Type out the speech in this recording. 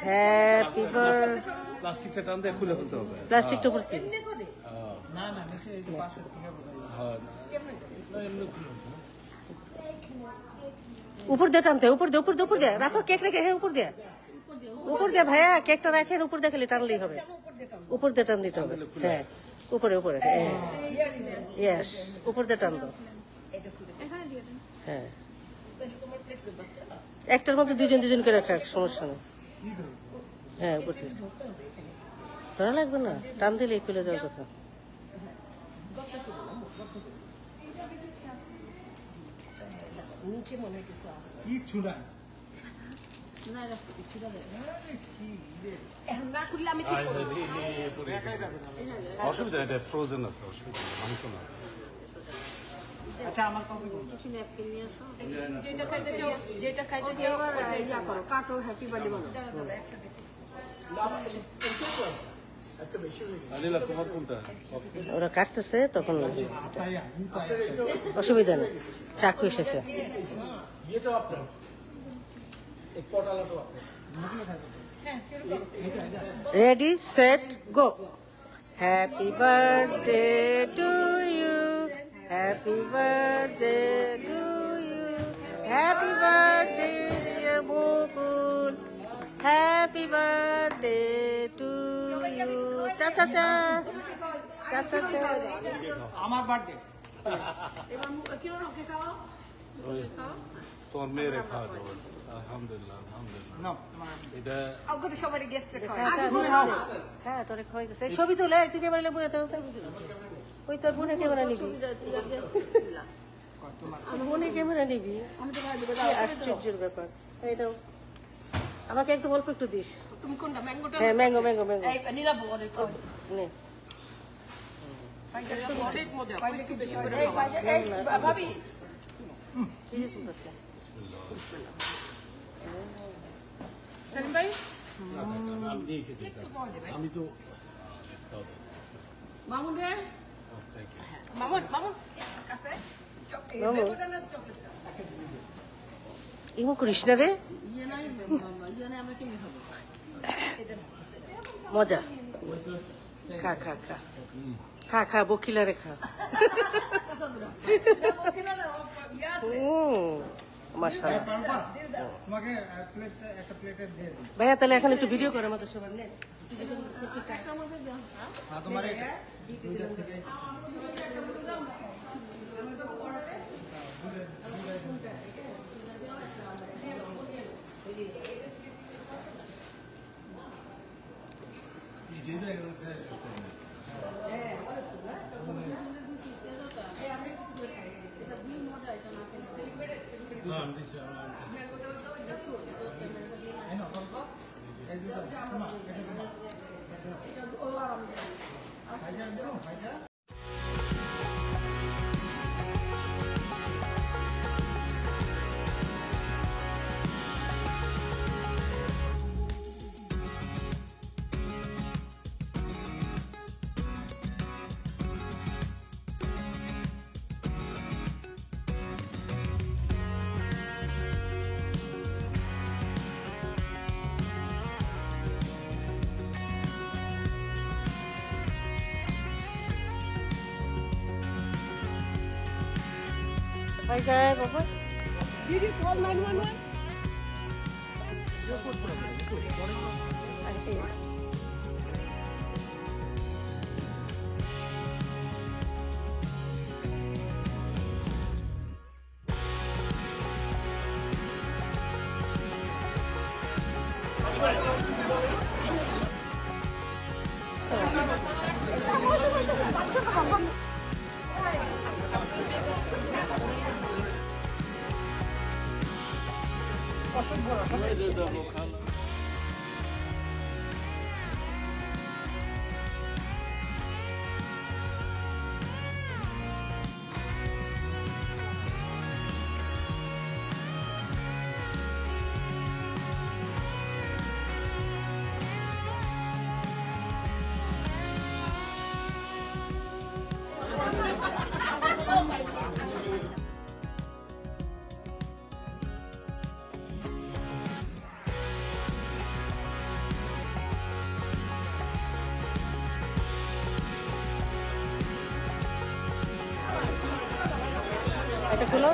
Happy birthday. প্লাস্টিকটা টান দিয়ে খুলে ফেলতে হবে। প্লাস্টিকটা উপর থেকে উপর দিয়ে টানতে, উপর দিয়ে রাখো কেক রেখে। হ্যাঁ উপর দিয়ে ভাইয়া কেকটা রাখেন, উপর দিয়ে খালি টানলেই হবে। উপর দিয়ে টান দিতে হবে। হ্যাঁ উপরে ইয়েস, উপর দিয়ে টান দাও। হ্যাঁ একটার মধ্যে দুজন করে রাখা, সমস্যা নেই। হ্যাঁ উপর থেকে ধরা লাগবে না, টান দিলেই খুলে যাওয়ার কথা। নিচে মনে কিছু আছে কিছু না অসুবিধা এটা ফ্রোজেন আছে, অসুবিধা মাংস না। আচ্ছা আমার কফি কিছু ন্যাপকিন নিয়ে আসো, যেটা খাইতে চাও এবার ইয়া করো, কাটো, হ্যাপি বার্থডে বলো। ওরা কাটতেছে তখন অসুবিধা নেই, চাকু এসেছে। Ready set go. Happy birthday to you, happy birthday to you, happy birthday dear Bakul, happy birthday to you. চা চা চা চা চা চা। আমার বার্থডে তোমার মেয়েরে খাওয়া দাওয়া। আলহামদুলিল্লাহ এটা সবাই গেস্ট হ্যাঁ তোরে খাওয়াইতেছে। ছবি তুলে তুই কে বলে বুঝে ওই তোর বোনের ক্যামেরা নিবি, বোনের ক্যামেরা নিবি। আশ্চর্যের ব্যাপার। এইটাও আমাকে একটু অল্প একটু দিস। তুমি কোনটা ম্যাঙ্গোটা? হ্যাঁ ম্যাঙ্গো নিলাম অনেক নে। অনেক মজা। ভাবি সেলিম ভাই আমি তো মামুন রে, মামুন কাছে ইমো করিস না রে, আমরা কেমনি খাবো? মজা। খা খা খা খা খা বকিলারে খা। মাশাআল্লাহ। ভাইয়া তাহলে এখন একটু ভিডিও করে আমাদের সবার নেন। Hi guys, Papa. Did you call 911? খুলো